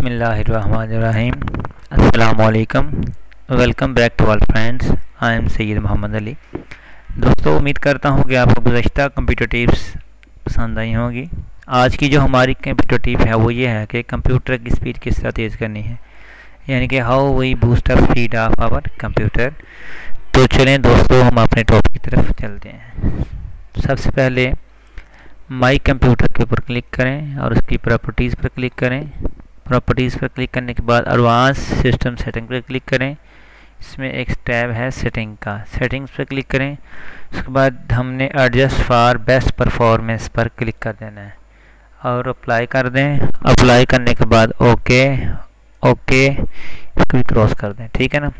बिस्मिल्लाहिर्रहमानिर्रहीम। अस्सलामुअलैकुम। Welcome back to all friends. I am Syed Mohammad Ali. दोस्तों, उम्मीद करता हूँ कि आपको गुज़श्ता कंप्यूटर टिप्स पसंद आई होंगी। आज की जो हमारी कंप्यूटर टिप है वो ये है कि कंप्यूटर की स्पीड किस तरह तेज़ करनी है, यानी कि how we boost up speed of our computer. तो चलें दोस्तों, हम अपने टॉपिक की तरफ चलते हैं। सबसे पहले माई कंप्यूटर के ऊपर क्लिक करें और उसकी प्रॉपर्टीज़ पर क्लिक करें। प्रॉपर्टीज़ पर क्लिक करने के बाद एडवांस सिस्टम सेटिंग पर क्लिक करें। इसमें एक टैब है सेटिंग का, सेटिंग्स पर क्लिक करें। उसके बाद हमने एडजस्ट फॉर बेस्ट परफॉर्मेंस पर क्लिक कर देना है और अप्लाई कर दें। अप्लाई करने के बाद ओके इसको भी क्रॉस कर दें, ठीक है ना।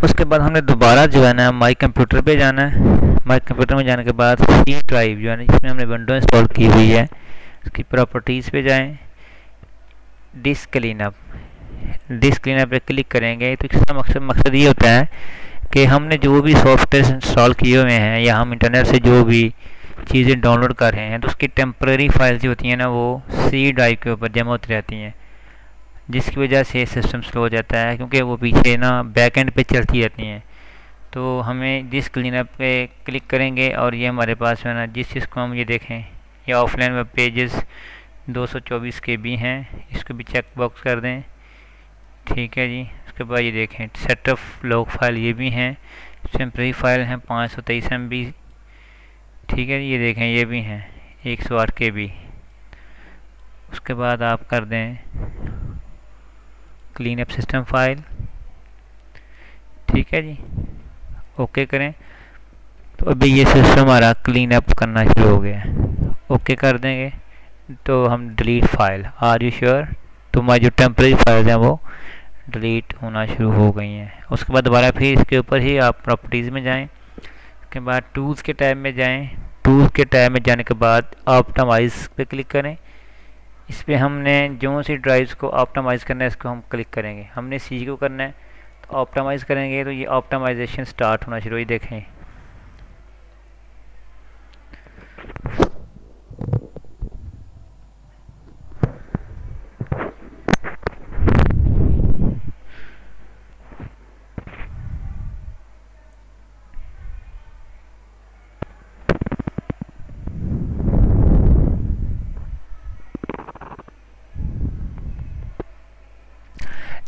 उसके बाद हमने दोबारा जो है ना माई कंप्यूटर पे जाना है। माई कंप्यूटर में जाने के बाद सी ड्राइव जो है ना, जिसमें हमने विंडो इंस्टॉल की हुई है, उसकी प्रॉपर्टीज़ पे जाएं। डिस्क क्लीनअप पे क्लिक करेंगे तो इसका मकसद ये होता है कि हमने जो भी सॉफ्टवेयर इंस्टॉल किए हुए हैं या हम इंटरनेट से जो भी चीज़ें डाउनलोड कर रहे हैं तो उसकी टेम्परेरी फाइल्स जो होती हैं ना वो सी ड्राइव के ऊपर जमा होती रहती हैं, जिसकी वजह से सिस्टम स्लो हो जाता है, क्योंकि वो पीछे ना बैक एंड पे चलती रहती हैं। तो हमें डिस्क क्लीनअप पे क्लिक करेंगे और ये हमारे पास है ना, जिस चीज़ को हम ये देखें, ये ऑफलाइन वेब पेजेस 224 KB हैं, इसको भी चेक बॉक्स कर दें, ठीक है जी। उसके बाद ये देखें सेटअप लॉग फाइल ये भी हैं, टेम्परेरी फाइल हैं 523 MB, ठीक है जी। ये देखें ये भी हैं 108 KB। उसके बाद आप कर दें क्लीन अप सिस्टम फाइल, ठीक है जी, ओके करें। तो अभी ये सिस्टम हमारा क्लीन अप करना शुरू हो गया है। ओके कर देंगे तो हम delete file, are you sure, तो हमारी जो टेम्परेरी फाइल्स हैं वो डिलीट होना शुरू हो गई हैं। उसके बाद दोबारा फिर इसके ऊपर ही आप प्रॉपर्टीज़ में जाएं। उसके बाद टूल्स के टैब में जाएं। टूल्स के टैब में जाने के बाद ऑप्टिमाइज़ पे क्लिक करें। इस पर हमने जो सी ड्राइव्स को ऑप्टिमाइज़ करना है इसको हम क्लिक करेंगे। हमने सी को करना है तो ऑप्टिमाइज़ करेंगे तो ये ऑप्टिमाइजेशन स्टार्ट होना शुरू, ये देखें।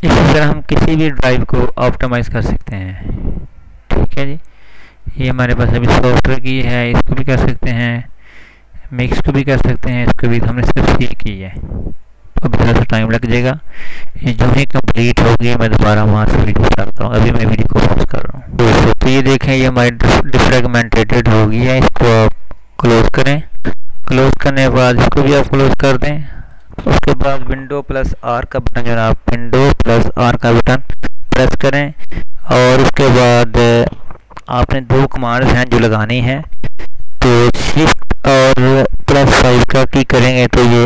इसी तरह हम किसी भी ड्राइव को ऑप्टिमाइज़ कर सकते हैं, ठीक है जी। ये हमारे पास अभी सॉफ्टवेयर की है, इसको भी कर सकते हैं, मिक्स को भी कर सकते हैं, इसको भी हमने सिर्फ सी की है। तो थोड़ा सा टाइम लग जाएगा, ये जो ही कंप्लीट होगी मैं दोबारा वहाँ से वीडियो स्टार्ट करूँ। अभी मैं वीडियो को पॉज कर रहा हूँ। तो ये देखें ये हमारी डिफ्रेगमेंटेड हो गई है, इसको आप क्लोज करें। क्लोज करने के बाद इसको भी आप क्लोज कर दें। उसके बाद विंडो प्लस आर का बटन जो है आप विंडो प्लस आर का बटन प्रेस करें और उसके बाद आपने दो कमांड्स हैं जो लगानी है। तो शिफ्ट और +5 का की करेंगे तो ये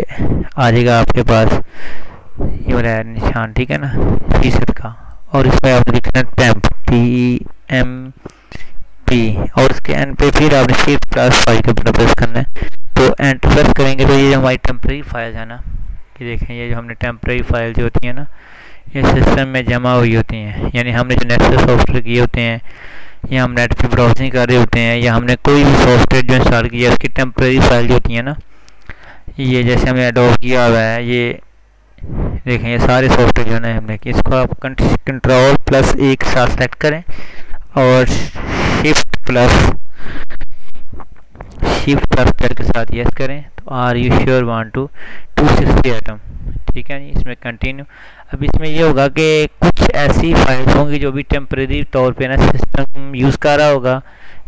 आ जाएगा आपके पास ये वाला निशान, ठीक है ना, फीसद का। और इसमें आपने लिखना है टेम्प TEMP और उसके एंड पे फिर आपने शिफ्ट +5 का बटन प्रेस करना है। तो एंटर प्रेस करेंगे तो ये जो हमारी टेम्परेरी फाइल है ना, ये देखें ये जो हमने टेम्परेरी फाइल जो होती है ना ये सिस्टम में जमा हुई होती हैं, यानी हमने जो नेट से सॉफ्टवेयर किए होते हैं या हम नेट पे ब्राउजिंग कर रहे होते हैं या हमने कोई भी सॉफ्टवेयर जो इंस्टॉल किया है उसकी टेम्परेरी फाइल जो होती है ना, ये जैसे हमने एडोब किया हुआ है, ये देखें ये सारे सॉफ्टवेयर जो है हमने, इसको आप Ctrl+1 साथ सेलेक्ट करें और शिफ्ट प्लस के साथ यस करें। तो are you sure want to 260 item, ठीक है जी। इसमें कंटिन्यू। अब इसमें ये होगा कि कुछ ऐसी फाइल्स होंगी जो भी टेम्परेरी तौर पे ना सिस्टम यूज़ कर रहा होगा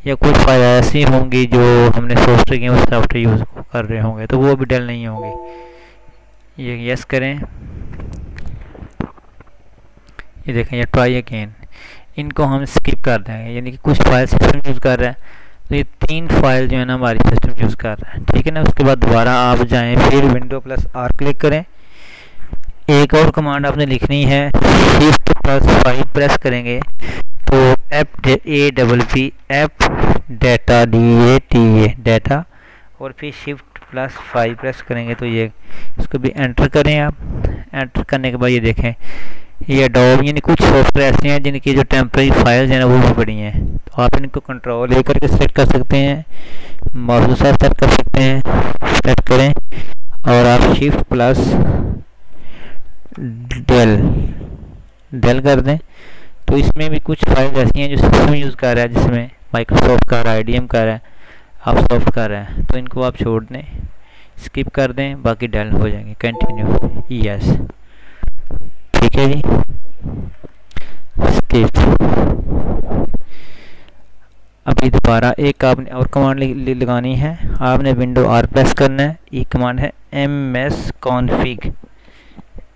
या कुछ फाइल ऐसी होंगी जो हमने सॉफ्टवेयर की उस सॉफ्टवेयर यूज़ कर रहे होंगे तो वो भी डल नहीं होंगी। ये यस करें। ये देखें ये ट्राई अगेन, इनको हम स्किप कर देंगे, यानी कि कुछ फाइल सिस्टम यूज़ कर रहा है तो ये 3 फाइल जो है ना हमारी सिस्टम यूज़ कर रहा है, ठीक है ना। उसके बाद दोबारा आप जाएं फिर विंडो प्लस आर क्लिक करें। एक और कमांड आपने लिखनी है, शिफ्ट +5 प्रेस करेंगे तो FAPP डाटा DATA और फिर शिफ्ट +5 प्रेस करेंगे तो ये इसको भी एंटर करें आप। एंटर करने के बाद ये देखें ये एडोब यानी कुछ सॉफ्टवेयर ऐसे हैं जिनकी जो टेम्प्रेरी फाइल्स हैं ना वो भी बड़ी हैं, तो आप इनको कंट्रोल ले करके सेट कर सकते हैं, माउस के साथ सेट कर सकते हैं। सेट करें और आप Shift+Del कर दें, तो इसमें भी कुछ फाइल ऐसी हैं जो सिस्टम यूज़ कर रहा है, जिसमें माइक्रोसॉफ्ट का रहा है, IBM का रहा है, आप सॉफ्ट कर रहा है, तो इनको आप छोड़ दें, स्किप कर दें, बाकी डेल हो जाएंगे। कंटिन्यू, यस, ठीक है जी, स्किप। अभी दोबारा एक आपने और कमांड लगानी है, आपने विंडो R प्रेस करना है। ये कमांड है msconfig।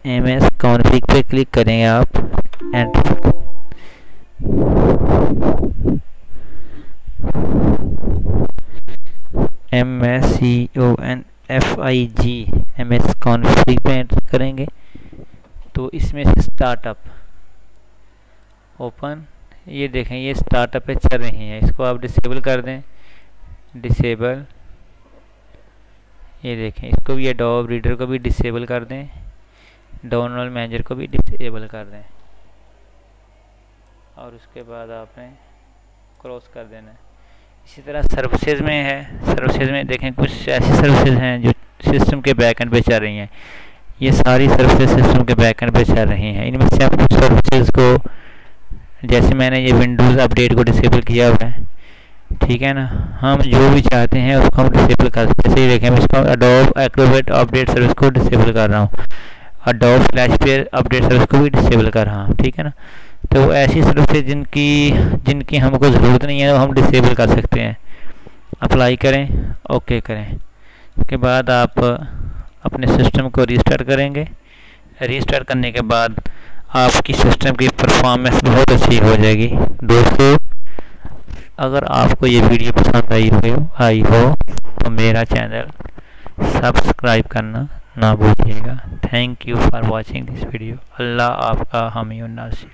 msconfig पे क्लिक करेंगे आप, एंटर। msconfig पे एंटर करेंगे तो इसमें से स्टार्टअप ओपन, ये देखें ये स्टार्टअप पे चल रही हैं, इसको आप डिसेबल कर दें, डिसेबल। ये देखें इसको भी एडोब रीडर को भी डिसेबल कर दें, डाउनलोड मैनेजर को भी डिसेबल कर दें, और उसके बाद आपने क्रॉस कर देना है। इसी तरह सर्विसेज में है, सर्विसेज में देखें कुछ ऐसी सर्विसेज हैं जो सिस्टम के बैकएंड पे चल रही हैं, ये सारी सर्विसेज सिस्टम के बैकएंड पे चल रही हैं। इनमें से आप कुछ सर्विसेज को, जैसे मैंने ये विंडोज़ अपडेट को डिसेबल किया हुआ है, ठीक है ना, हम जो भी चाहते हैं उसको हम डिसेबल कर सकते हैं। जैसे देखें मैं इसको एडोब एक्रोबैट अपडेट सर्विस को डिसेबल कर रहा हूँ, एडोब फ्लैशप्लेयर अपडेट सर्विस को भी डिसेबल कर रहा हूँ, ठीक है ना। तो ऐसी सर्विसेज जिनकी हमको ज़रूरत नहीं है वो हम डिसेबल कर सकते हैं। अप्लाई करें, ओके करें, उसके बाद आप अपने सिस्टम को रीस्टार्ट करेंगे। रीस्टार्ट करने के बाद आपकी सिस्टम की परफॉर्मेंस बहुत अच्छी हो जाएगी। दोस्तों, अगर आपको ये वीडियो पसंद आई हो तो मेरा चैनल सब्सक्राइब करना ना भूलिएगा। Thank you for watching this video. अल्लाह आपका हामी और नासिर।